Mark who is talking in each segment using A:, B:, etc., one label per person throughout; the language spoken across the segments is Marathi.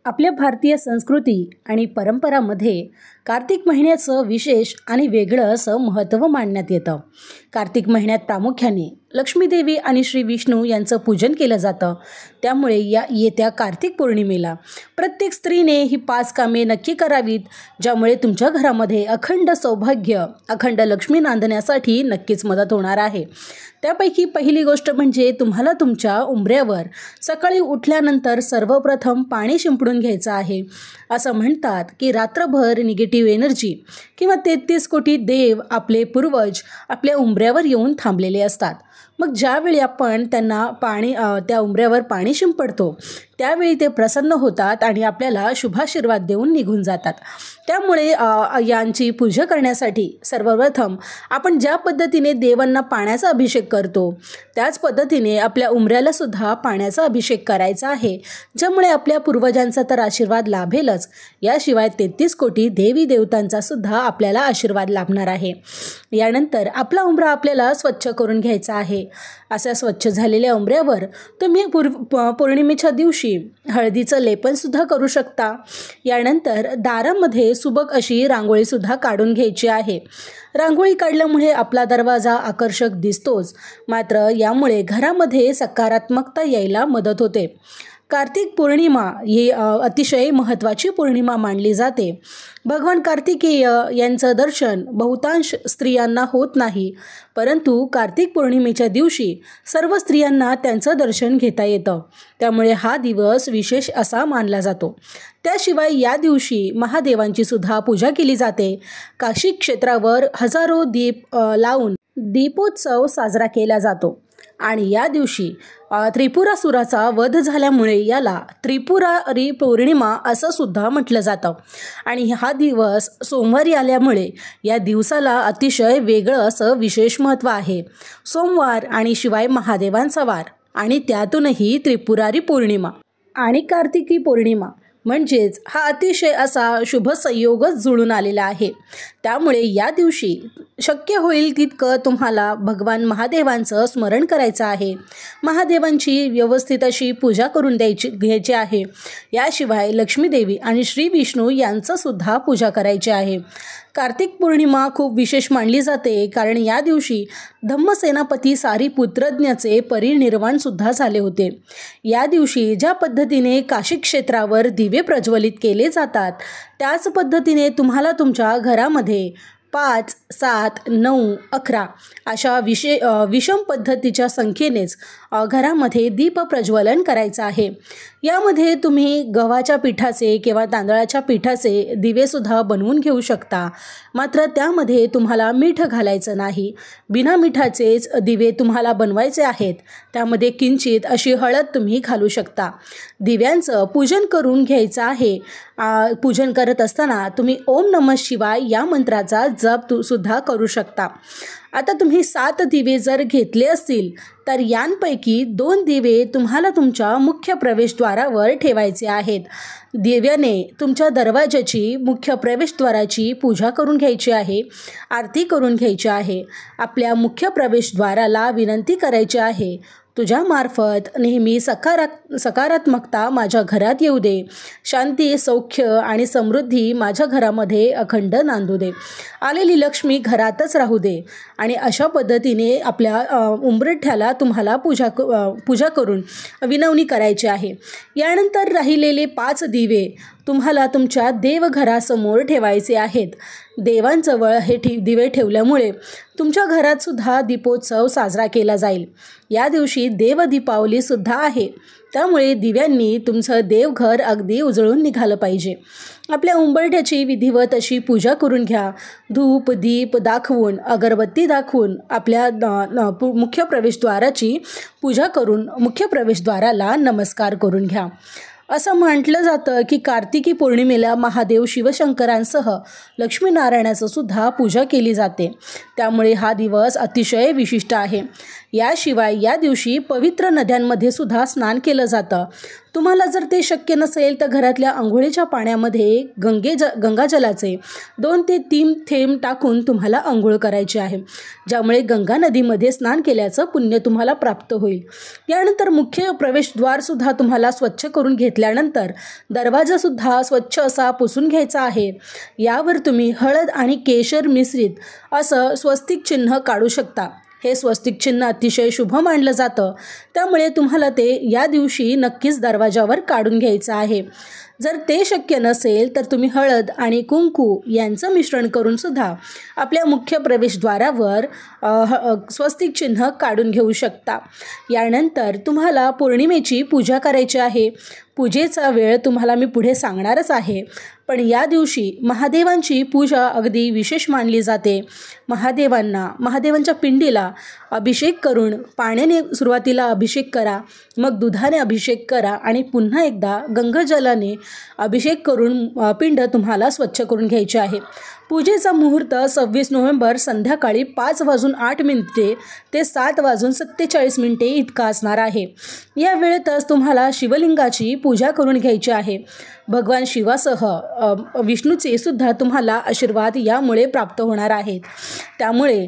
A: आपल्या भारतीय संस्कृती आणि परंपरामध्ये कार्तिक महिन्याचं विशेष आणि वेगळं असं महत्त्व मानण्यात येतं. कार्तिक महिन्यात प्रामुख्याने लक्ष्मीदेवी आणि श्री विष्णू यांचं पूजन केलं जातं. त्यामुळे या येत्या कार्तिक पौर्णिमेला प्रत्येक स्त्रीने ही 5 कामे नक्की करावीत, ज्यामुळे तुमच्या घरामध्ये अखंड सौभाग्य, अखंड लक्ष्मी नांदण्यासाठी नक्कीच मदत होणार आहे. त्यापैकी पहिली गोष्ट म्हणजे तुम्हाला तुमच्या उंबऱ्यावर सकाळी उठल्यानंतर सर्वप्रथम पाणी शिंपडून घ्यायचं आहे. असं म्हणतात की रात्रभर निगेटिव्ह एनर्जी किंवा 33 कोटी देव, आपले पूर्वज आपल्या उंबऱ्यावर येऊन थांबलेले असतात. मग ज्यावेळी आपण त्यांना त्या उंबऱ्यावर पाणी शिंपडतो त्यावेळी ते प्रसन्न होतात आणि आपल्याला शुभाशीर्वाद देऊन निघून जातात. त्यामुळे यांची पूजा करण्यासाठी सर्वप्रथम आपण ज्या पद्धतीने देवांना पाण्याचा अभिषेक करतो त्याच पद्धतीने आपल्या उंबऱ्याला सुद्धा पाण्याचा अभिषेक करायचा आहे, ज्यामुळे आपल्या पूर्वजांचा तर आशीर्वाद लाभेलच, याशिवाय 33 कोटी देवी देवतांचा सुद्धा आपल्याला आशीर्वाद लाभणार आहे. यानंतर आपला उंबरा आपल्याला स्वच्छ करून घ्यायचा आहे. अशा स्वच्छ झालेल्या उंबऱ्यावर तुम्ही पौर्णिमेच्या दिवशी हळदीचं लेपनसुद्धा करू शकता. यानंतर दारामध्ये सुबक अशी रांगोळीसुद्धा काढून घ्यायची आहे. रांगोळी काढल्यामुळे आपला दरवाजा आकर्षक दिसतोच, मात्र यामुळे घरामध्ये सकारात्मकता यायला मदत होते. कार्तिक पौर्णिमा ही अतिशय महत्त्वाची पौर्णिमा मानली जाते. भगवान कार्तिकेय यांचं दर्शन बहुतांश स्त्रियांना होत नाही, परंतु कार्तिक पौर्णिमेच्या दिवशी सर्व स्त्रियांना त्यांचं दर्शन घेता येतं. त्यामुळे हा दिवस विशेष असा मानला जातो. त्याशिवाय या दिवशी महादेवांची सुद्धा पूजा केली जाते. काशी क्षेत्रावर हजारो दीप लावून दीपोत्सव साजरा केला जातो आणि या दिवशी त्रिपुरासुराचा वध झाल्यामुळे याला त्रिपुरारी पौर्णिमा असं सुद्धा म्हटलं जातं. आणि हा दिवस सोमवारी आल्यामुळे या दिवसाला अतिशय वेगळं असं विशेष महत्त्व आहे. सोमवार आणि शिवाय महादेवांचा वार आणि त्यातूनही त्रिपुरारी पौर्णिमा आणि कार्तिकी पौर्णिमा म्हणजेच हा अतिशय असा शुभ संयोगच जुळून आलेला आहे. त्यामुळे या दिवशी शक्य होईल तितकं तुम्हाला भगवान महादेवांचं स्मरण करायचं आहे. महादेवांची व्यवस्थित अशी पूजा करून घ्यायची आहे. याशिवाय लक्ष्मीदेवी आणि श्री विष्णू यांचंसुद्धा पूजा करायची आहे. कार्तिक पौर्णिमा खूप विशेष मानली जाते, कारण या दिवशी धम्मसेनापती सारिपुत्रज्ञाचे परिनिर्वाणसुद्धा झाले होते. या दिवशी ज्या पद्धतीने काशी क्षेत्रावर दिवे प्रज्वलित केले जातात त्याच पद्धतीने तुम्हाला तुमच्या घरामध्ये 5, 7, 9, 11 अशा विषम पद्धतीच्या संख्येनेच घरामध्ये दीप प्रज्वलन करायचं आहे. यामध्ये तुम्ही गव्हाच्या पिठाचे किंवा तांदळाच्या पिठाचे दिवेसुद्धा बनवून घेऊ शकता, मात्र त्यामध्ये तुम्हाला मीठ घालायचं नाही. बिना मिठाचेच दिवे तुम्हाला बनवायचे आहेत. त्यामध्ये किंचित अशी हळद तुम्ही घालू शकता. दिव्यांचं पूजन करून घ्यायचं आहे. पूजन करत असताना तुम्ही ओम नमः शिवाय या मंत्राचा जप सुद्धा करू शकता. आता तुम्ही 7 दिवे जर घेतले असतील तर यांपैकी 2 दिवे तुम्हाला तुमच्या मुख्य प्रवेशद्वारावर ठेवायचे आहेत. दिव्याने तुमच्या दरवाजाची, मुख्य प्रवेशद्वाराची पूजा करून घ्यायची आहे, आरती करून घ्यायची आहे. आपल्या मुख्य प्रवेशद्वाराला विनंती करायची आहे, तुझ्यामार्फत नेहमी सकारात्मकता माझ्या घरात येऊ दे. शांती, सौख्य आणि समृद्धी माझ्या घरामध्ये अखंड नांदू दे. आलेली लक्ष्मी घरातच राहू दे. आणि अशा पद्धतीने आपल्या उंबरठ्याला तुम्हाला पूजा करून विनवणी करायची आहे. यानंतर राहिलेले 5 दिवे तुम्हाला तुमच्या देवघरासमोर ठेवायचे आहेत. देवांजवळ हे दिवे ठेवल्यामुळे तुमच्या घरात सुद्धा दीपोत्सव साजरा केला जाईल. या दिवशी देवदीपावलीसुद्धा आहे. त्यामुळे दिव्यांनी तुमचं देवघर अगदी उजळून निघालं पाहिजे. आपल्या उंबरठ्याची विधिवत अशी पूजा करून घ्या. धूप दीप दाखवून, अगरबत्ती दाखवून आपल्या मुख्य प्रवेशद्वाराची पूजा करून मुख्य प्रवेशद्वाराला नमस्कार करून घ्या. असं म्हटलं जातं की कार्तिकी पौर्णिमेला महादेव शिवशंकरांसह लक्ष्मीनारायणाचं सुद्धा पूजा केली जाते. त्यामुळे हा दिवस अतिशय विशिष्ट आहे. याशिवाय या दिवशी पवित्र नद्यांमध्ये सुद्धा स्नान केलं जातं। तुम्हाला जर ते शक्य नसेल तर घरातल्या अंघोळीच्या पाण्यामध्ये गंगाजलाचे 2 ते 3 थेंब टाकून तुम्हाला अंघोळ करायची आहे, ज्यामुळे गंगा नदीमध्ये स्नान केल्याचं पुण्य तुम्हाला प्राप्त होईल। यानंतर मुख्य प्रवेशद्वारसुद्धा तुम्हाला स्वच्छ करून घेतल्यानंतर दरवाजासुद्धा स्वच्छ असा पुसून घ्यायचा आहे। यावर तुम्ही हळद आणि केशर मिश्रित असं स्वस्तिक चिन्ह काढू शकता। हे स्वस्तिक चिन्ह अतिशय शुभ मानलं जातं, त्यामुळे तुम्हाला ते या दिवशी नक्कीच दरवाजावर काढून घ्यायचं आहे। जर ते शक्य नसेल तर तुम्ही हळद आणि कुंकू यांचं मिश्रण करून सुद्धा आपल्या मुख्य प्रवेशद्वारावर स्वस्तिक चिन्ह काढून घेऊ शकता। यानंतर तुम्हाला पौर्णिमेची पूजा करायची आहे। पूजेचा वेळ तुम्हाला मी पुढे सांगणारच आहे, पण या दिवशी महादेवांची पूजा अगदी विशेष मानली जाते। महादेवांच्या पिंडीला अभिषेक करून पाण्याने सुरुवातीला अभिषेक करा, मग दुधाने अभिषेक करा आणि पुन्हा एकदा गंगाजलाने अभिषेक करून पिंड तुम्हाला स्वच्छ करून घ्यायचे आहे। पूजेचा मुहूर्त 26 नोव्हेंबर संध्याकाळी 5:08 ते 7:47 इतका असणार आहे। या वेळेतच तुम्हाला शिवलिंगाची पूजा करून घ्यायची आहे। भगवान शिवासह विष्णूचे सुद्धा तुम्हाला आशीर्वाद यामुळे प्राप्त होणार आहेत। त्यामुळे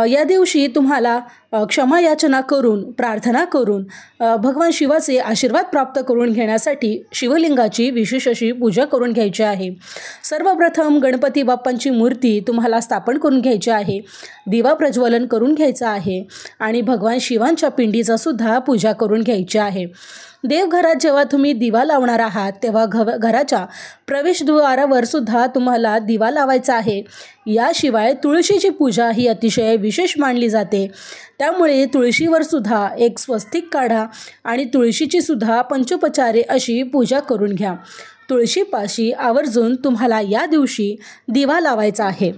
A: या दिवशी तुम्हाला क्षमा याचना करून प्रार्थना करून भगवान शिवाचे आशीर्वाद प्राप्त करून घेण्यासाठी शिवलिंगाची विशेष अशी पूजा करून घ्यायची आहे। सर्वप्रथम गणपती बाप्पांची मूर्ती तुम्हाला स्थापन करून घ्यायची आहे, दिवा प्रज्वलन करून घ्यायचा आहे आणि भगवान शिवांच्या पिंडीचा सुद्धा पूजा करून घ्यायची आहे। देवघरात जेव्हा तुम्ही दिवा लावणार आहात तेव्हा घराच्या प्रवेशद्वारावर सुद्धा तुम्हाला दिवा लावायचा आहे। याशिवाय तुळशीची पूजा ही अतिशय विशेष मानली जाते, त्यामुळे तुळशीवर सुद्धा एक स्वस्तिक काढा आणि तुळशीची सुद्धा पंचोपचारे अशी पूजा करून घ्या। तुळशीपाशी आवर्जून तुम्हाला या दिवशी दिवा लावायचा आहे।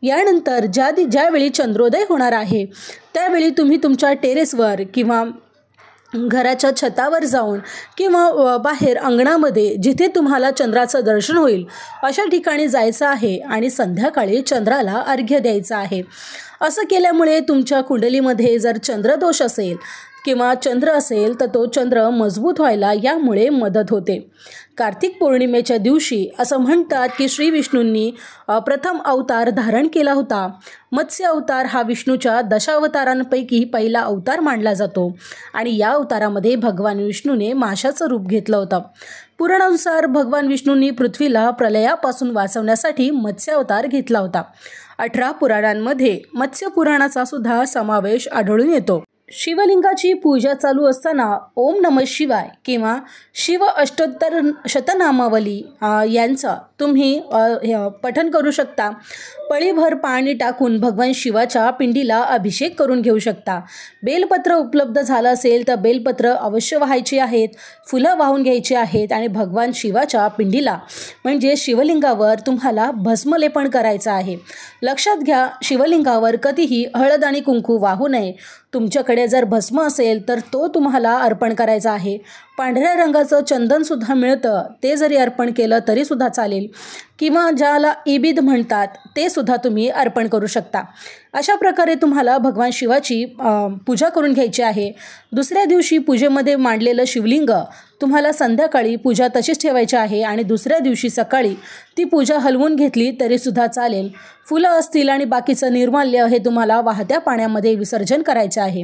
A: यानंतर ज्यावेळी चंद्रोदय होणार आहे त्यावेळी तुम्ही तुमच्या टेरेसवर किंवा घराच्या छतावर जाऊन किंवा बाहेर अंगणामध्ये जिथे तुम्हाला चंद्राचं दर्शन होईल अशा ठिकाणी जायचं आहे आणि संध्याकाळी चंद्राला अर्घ्य द्यायचं आहे। असं केल्यामुळे तुमच्या कुंडलीमध्ये जर चंद्रदोष असेल किंवा चंद्र असेल तर तो चंद्र मजबूत व्हायला यामुळे मदत होते। कार्तिक पौर्णिमेच्या दिवशी असं म्हणतात की श्री विष्णूंनी प्रथम अवतार धारण केला होता। मत्स्य अवतार हा विष्णूच्या दशावतारांपैकी पहिला अवतार मानला जातो आणि या अवतारामध्ये भगवान विष्णूने माशाचं रूप घेतलं होतं। पुराणानुसार भगवान विष्णूंनी पृथ्वीला प्रलयापासून वाचवण्यासाठी मत्स्य अवतार घेतला होता। 18 पुराणांमध्ये मत्स्य पुराणाचा सुद्धा समावेश आढळून येतो। शिवलिंगाची पूजा चालू असताना ओम नमः शिवाय किंवा शिव अष्टोत्तर शतनामावली यांचा तुम्ही पठण करू शकता। पळीभर पाणी टाकून भगवान शिवाच्या पिंडीला अभिषेक करून घेऊ शकता। बेलपत्र उपलब्ध झालं असेल तर बेलपत्र अवश्य वाहायची आहेत, फुलं वाहून घ्यायची आहेत आणि भगवान शिवाच्या पिंडीला म्हणजे शिवलिंगावर तुम्हाला भस्मलेपन करायचं आहे। लक्षात घ्या, शिवलिंगावर कधीही हळद आणि कुंकू वाहू नये। तुमच्याकडे जर भस्म असेल तर तो तुम्हाला अर्पण करायचा आहे। पांढऱ्या रंगाचं चंदनसुद्धा मिळतं, ते जरी अर्पण केलं तरीसुद्धा चालेल किंवा ज्याला इबीद म्हणतात ते सुद्धा तुम्ही अर्पण करू शकता। अशा प्रकारे तुम्हाला भगवान शिवाची पूजा करून घ्यायची आहे। दुसऱ्या दिवशी पूजेमध्ये मांडलेलं शिवलिंग तुम्हाला संध्याकाळी पूजा तशीच ठेवायची आहे आणि दुसऱ्या दिवशी सकाळी ती पूजा हलवून घेतली तरीसुद्धा चालेल। फुलं असतील आणि बाकीचं निर्माल्य हे तुम्हाला वाहत्या पाण्यामध्ये विसर्जन करायचे आहे।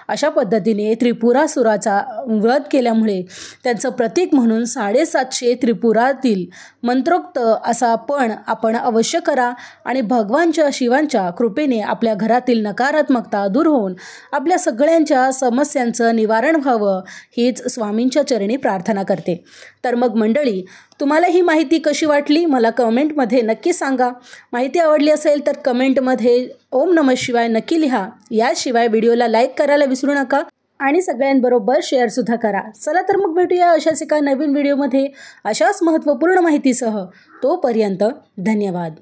A: अशा पद्धतीने त्रिपुरासुराचा वध केल्यामुळे त्यांचं प्रतीक म्हणून 750 त्रिपुरातील मंत्रोक्त असा पण आपण अवश्य करा आणि भगवानच्या शिवांच्या कृपेने आपल्या घरातील नकारात्मकता दूर होऊन आपल्या सगळ्यांच्या समस्यांचं निवारण व्हावं हीच स्वामींच्या चरणी प्रार्थना करते। तर मग मंडळी, तुम्हाला ही माहिती कशी वाटली मला कमेंटमध्ये नक्की सांगा। माहिती आवडली असेल तर कमेंटमध्ये ओम नमः शिवाय नक्की लिहा। याशिवाय व्हिडिओला लाईक करायला विसरू नका आणि सगळ्यांबरोबर शेअरसुद्धा करा। चला तर मग भेटूया अशाच एका नवीन व्हिडिओमध्ये अशाच महत्त्वपूर्ण माहितीसह। तोपर्यंत धन्यवाद।